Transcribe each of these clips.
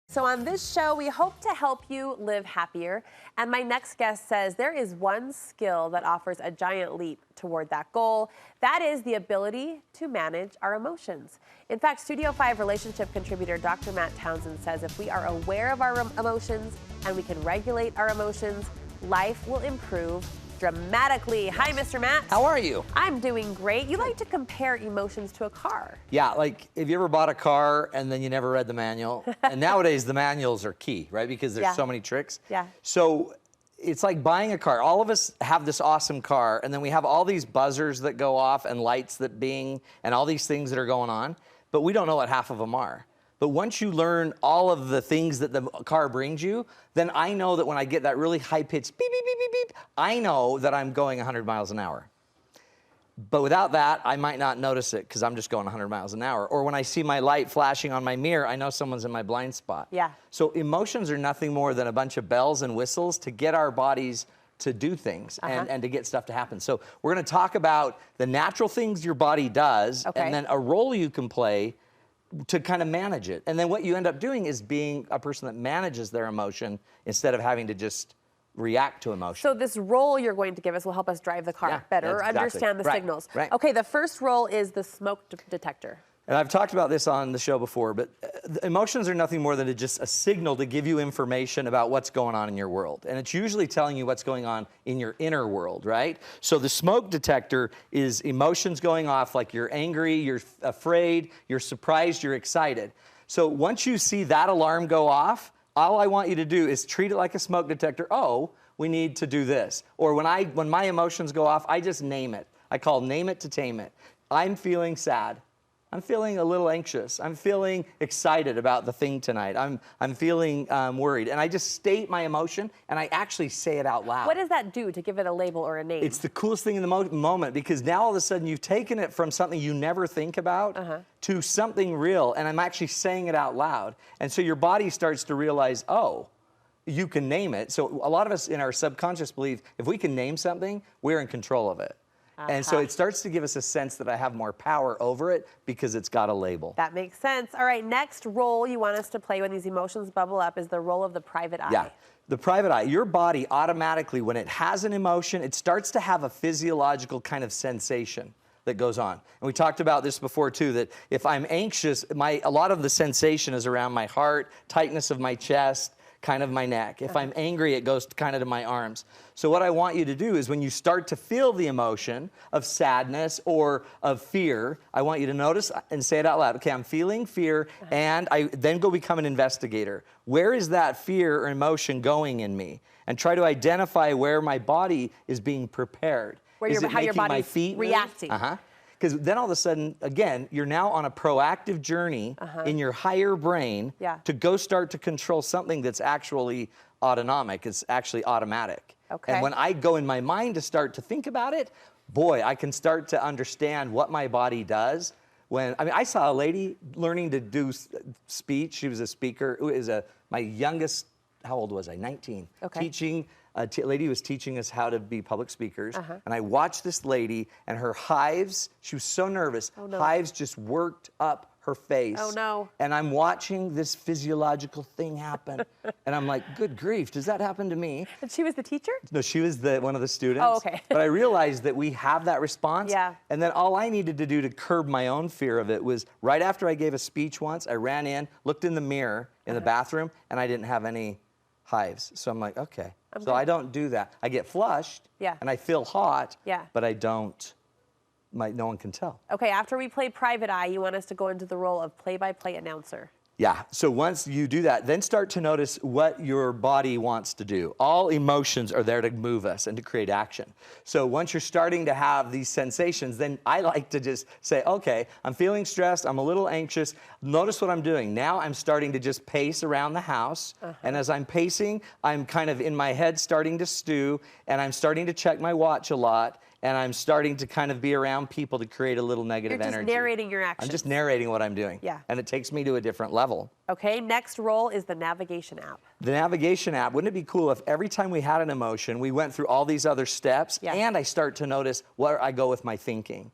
So on this show, we hope to help you live happier. And my next guest says there is one skill that offers a giant leap toward that goal. That is the ability to manage our emotions. In fact, Studio 5 relationship contributor Dr. Matt Townsend says if we are aware of our emotions and we can regulate our emotions, life will improve dramatically. Hi, Mr. Matt. How are you? I'm doing great. You like to compare emotions to a car. Yeah, like have you ever bought a car and then you never read the manual? And nowadays the manuals are key, right? Because there's so many tricks. Yeah. So it's like buying a car. All of us have this awesome car and then we have all these buzzers that go off and lights that bing and all these things that are going on, but we don't know what half of them are. But once you learn all of the things that the car brings you, then I know that when I get that really high-pitched beep, beep, beep, beep, beep, I know that I'm going 100 miles an hour. But without that, I might not notice it because I'm just going 100 miles an hour. Or when I see my light flashing on my mirror, I know someone's in my blind spot. Yeah. So emotions are nothing more than a bunch of bells and whistles to get our bodies to do things and to get stuff to happen. So we're going to talk about the natural things your body does and then a role you can play to kind of manage it. And then what you end up doing is being a person that manages their emotion instead of having to just react to emotion. So this role you're going to give us will help us drive the car better, understand the signals. Right. Okay, the first role is the smoke detector. And I've talked about this on the show before, but emotions are nothing more than just a signal to give you information about what's going on in your world. And it's usually telling you what's going on in your inner world, right? So the smoke detector is emotions going off like you're angry, you're afraid, you're surprised, you're excited. So once you see that alarm go off, all I want you to do is treat it like a smoke detector. Oh, we need to do this. Or when my emotions go off, I just name it. I call name it to tame it. I'm feeling sad. I'm feeling a little anxious. I'm feeling excited about the thing tonight. I'm feeling worried. And I just state my emotion, and I actually say it out loud. What does that do to give it a label or a name? It's the coolest thing in the moment, because now all of a sudden you've taken it from something you never think about to something real, and I'm actually saying it out loud. And so your body starts to realize, oh, you can name it. So a lot of us in our subconscious believe if we can name something, we're in control of it. And so it starts to give us a sense that I have more power over it because it's got a label. That makes sense. All right, next role you want us to play when these emotions bubble up is the role of the private eye. Yeah, the private eye. Your body automatically, when it has an emotion, it starts to have a physiological kind of sensation that goes on. And we talked about this before too, that if I'm anxious, a lot of the sensation is around my heart, tightness of my chest, kind of my neck. If I'm angry, it goes kind of to my arms. So what I want you to do is when you start to feel the emotion of sadness or of fear, I want you to notice and say it out loud. Okay, I'm feeling fear, and I then go become an investigator. Where is that fear or emotion going in me? And try to identify where my body is being prepared. How your body's reacting. Because then all of a sudden, again, you're now on a proactive journey in your higher brain to go start to control something that's actually autonomic. It's actually automatic. Okay. And when I go in my mind to start to think about it, boy, I can start to understand what my body does. I saw a lady learning to do speech. She was a speaker. My youngest, how old was I? 19. Okay. Teaching. A lady was teaching us how to be public speakers, and I watched this lady, and her hives, she was so nervous, hives just worked up her face. Oh, no. And I'm watching this physiological thing happen, and I'm like, good grief, does that happen to me? And she was the teacher? No, she was one of the students. Oh, okay. But I realized that we have that response, and then all I needed to do to curb my own fear of it was right after I gave a speech once, I ran in, looked in the mirror in the bathroom, and I didn't have any hives. So I'm like, okay. So I don't do that. I get flushed, and I feel hot, but I don't, no one can tell. Okay, after we play private eye, you want us to go into the role of play-by-play announcer. Yeah, so once you do that, then start to notice what your body wants to do. All emotions are there to move us and to create action. So once you're starting to have these sensations, then I like to just say, okay, I'm feeling stressed, I'm a little anxious. Notice what I'm doing. Now I'm starting to just pace around the house. And as I'm pacing, I'm kind of in my head starting to stew, and I'm starting to check my watch a lot. And I'm starting to kind of be around people to create a little negative energy. You're just narrating your actions. I'm just narrating what I'm doing. Yeah. And it takes me to a different level. Okay, next role is the navigation app. The navigation app, wouldn't it be cool if every time we had an emotion, we went through all these other steps, and I start to notice where I go with my thinking.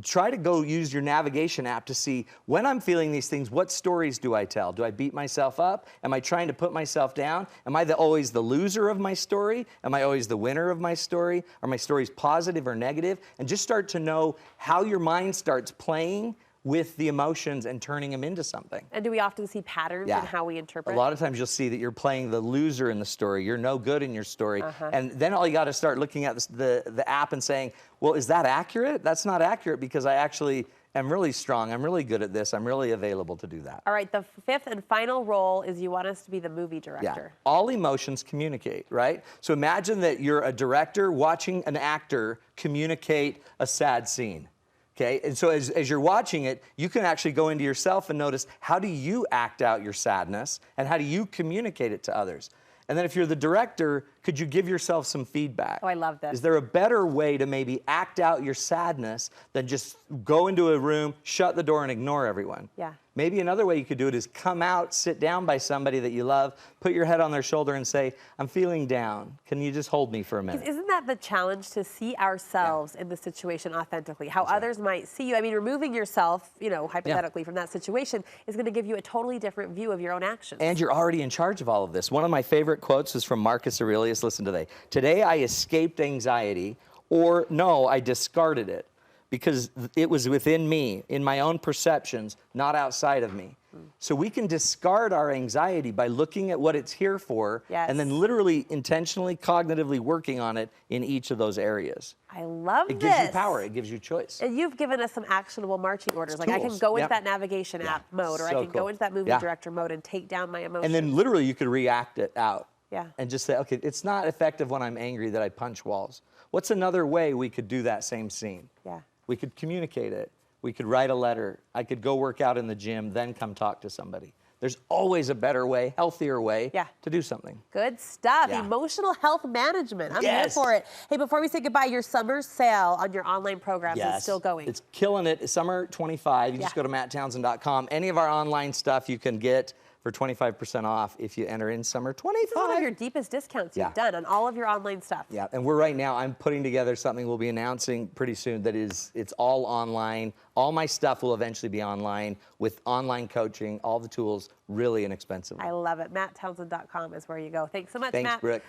Try to go use your navigation app to see when I'm feeling these things, what stories do I tell? Do I beat myself up? Am I trying to put myself down? Am I always the loser of my story? Am I always the winner of my story? Are my stories positive or negative? And just start to know how your mind starts playing with the emotions and turning them into something. And do we often see patterns in how we interpret? A lot of times you'll see that you're playing the loser in the story. You're no good in your story. And then all you got to start looking at the app and saying, well, is that accurate? That's not accurate because I actually am really strong. I'm really good at this. I'm really available to do that. All right, the fifth and final role is you want us to be the movie director. Yeah. All emotions communicate, right? So imagine that you're a director watching an actor communicate a sad scene. Okay, and so as you're watching it, you can actually go into yourself and notice, how do you act out your sadness and how do you communicate it to others? And then if you're the director, could you give yourself some feedback? Oh, I love this. Is there a better way to maybe act out your sadness than just go into a room, shut the door, and ignore everyone? Yeah. Maybe another way you could do it is come out, sit down by somebody that you love, put your head on their shoulder and say, I'm feeling down. Can you just hold me for a minute? Isn't that the challenge, to see ourselves in the situation authentically? How others might see you. I mean, removing yourself, hypothetically from that situation is going to give you a totally different view of your own actions. And you're already in charge of all of this. One of my favorite quotes is from Marcus Aurelius. Listen to that. Today I escaped anxiety, or no, I discarded it, because it was within me, in my own perceptions, not outside of me. So we can discard our anxiety by looking at what it's here for, and then literally, intentionally, cognitively working on it in each of those areas. I love this. It gives you power. It gives you choice. And you've given us some actionable marching orders. Like, I can go into that navigation app mode, or I can go into that movie director mode and take down my emotions. And then literally you could react it out. Yeah. And just say, okay, it's not effective when I'm angry that I punch walls. What's another way we could do that same scene? Yeah. We could communicate it. We could write a letter. I could go work out in the gym, then come talk to somebody. There's always a better way, healthier way to do something. Good stuff. Yeah. Emotional health management. I'm here for it. Hey, before we say goodbye, your summer sale on your online programs is still going. It's killing it. It's summer 25. You just go to matttownsend.com. Any of our online stuff you can get for 25% off if you enter in summer 25. This is one of your deepest discounts you've done on all of your online stuff. Yeah, and I'm putting together something we'll be announcing pretty soon that it's all online. All my stuff will eventually be online with online coaching, all the tools, really inexpensive. I love it. matttownsend.com is where you go. Thanks so much, Matt. Thanks, Brooke.